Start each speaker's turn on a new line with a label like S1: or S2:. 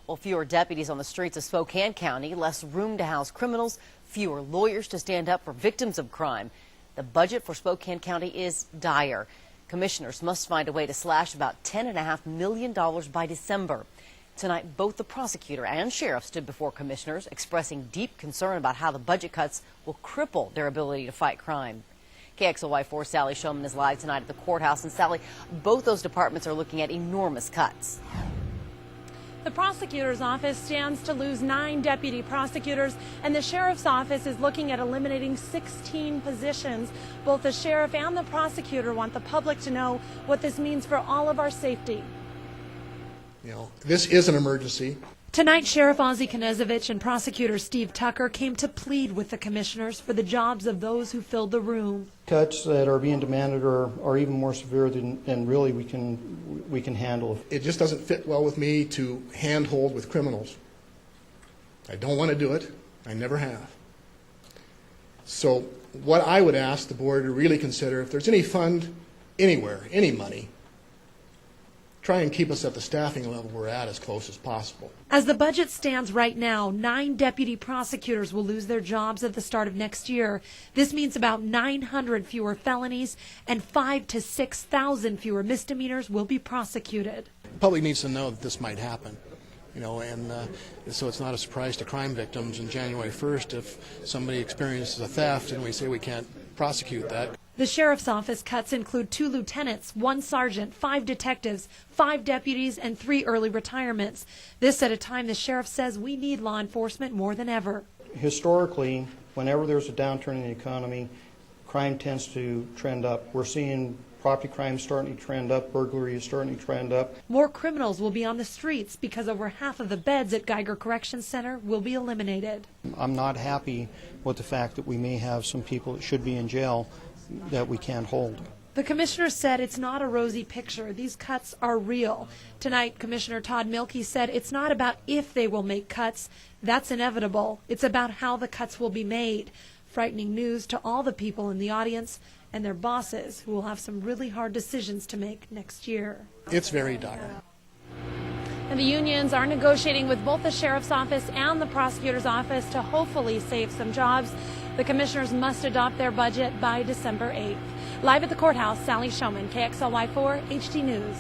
S1: Well, fewer deputies on the streets of Spokane County, less room to house criminals, fewer lawyers to stand up for victims of crime. The budget for Spokane County is dire. Commissioners must find a way to slash about $10.5 million by December. Tonight, both the prosecutor and sheriff stood before commissioners, expressing deep concern about how the budget cuts will cripple their ability to fight crime. KXLY4 Sally Showman is live tonight at the courthouse. And Sally, both those departments are looking at enormous cuts.
S2: The prosecutor's office stands to lose 9 deputy prosecutors, and the sheriff's office is looking at eliminating 16 positions. Both the sheriff and the prosecutor want the public to know what this means for all of our safety.
S3: You know, this is an emergency.
S2: Tonight, Sheriff Ozzie Knezovich and Prosecutor Steve Tucker came to plead with the commissioners for the jobs of those who filled the room.
S4: Cuts that are being demanded are even more severe than really we can handle.
S3: It just doesn't fit well with me to handhold with criminals. I don't want to do it. I never have. So what I would ask the board to really consider, if there's any fund anywhere, any money, try and keep us at the staffing level we're at as close as possible.
S2: As the budget stands right now, 9 deputy prosecutors will lose their jobs at the start of next year. This means about 900 fewer felonies and 5,000 to 6,000 fewer misdemeanors will be prosecuted.
S3: The public needs to know that this might happen, you know, and so it's not a surprise to crime victims on January 1st if somebody experiences a theft and we say we can't prosecute that.
S2: The sheriff's office cuts include 2 lieutenants, 1 sergeant, 5 detectives, 5 deputies, and 3 early retirements. This at a time the sheriff says we need law enforcement more than ever.
S4: Historically, whenever there's a downturn in the economy, crime tends to trend up. We're seeing property crime starting to trend up, burglary is starting to trend up.
S2: More criminals will be on the streets because over half of the beds at Geiger Correction Center will be eliminated.
S4: I'm not happy with the fact that we may have some people that should be in jail that we can't hold.
S2: The commissioner said it's not a rosy picture. These cuts are real. Tonight, Commissioner Todd Milkey said it's not about if they will make cuts. That's inevitable. It's about how the cuts will be made. Frightening news to all the people in the audience and their bosses who will have some really hard decisions to make next year.
S3: It's very dire.
S2: And the unions are negotiating with both the sheriff's office and the prosecutor's office to hopefully save some jobs. The commissioners must adopt their budget by December 8th. Live at the courthouse, Sally Showman, KXLY4 HD News.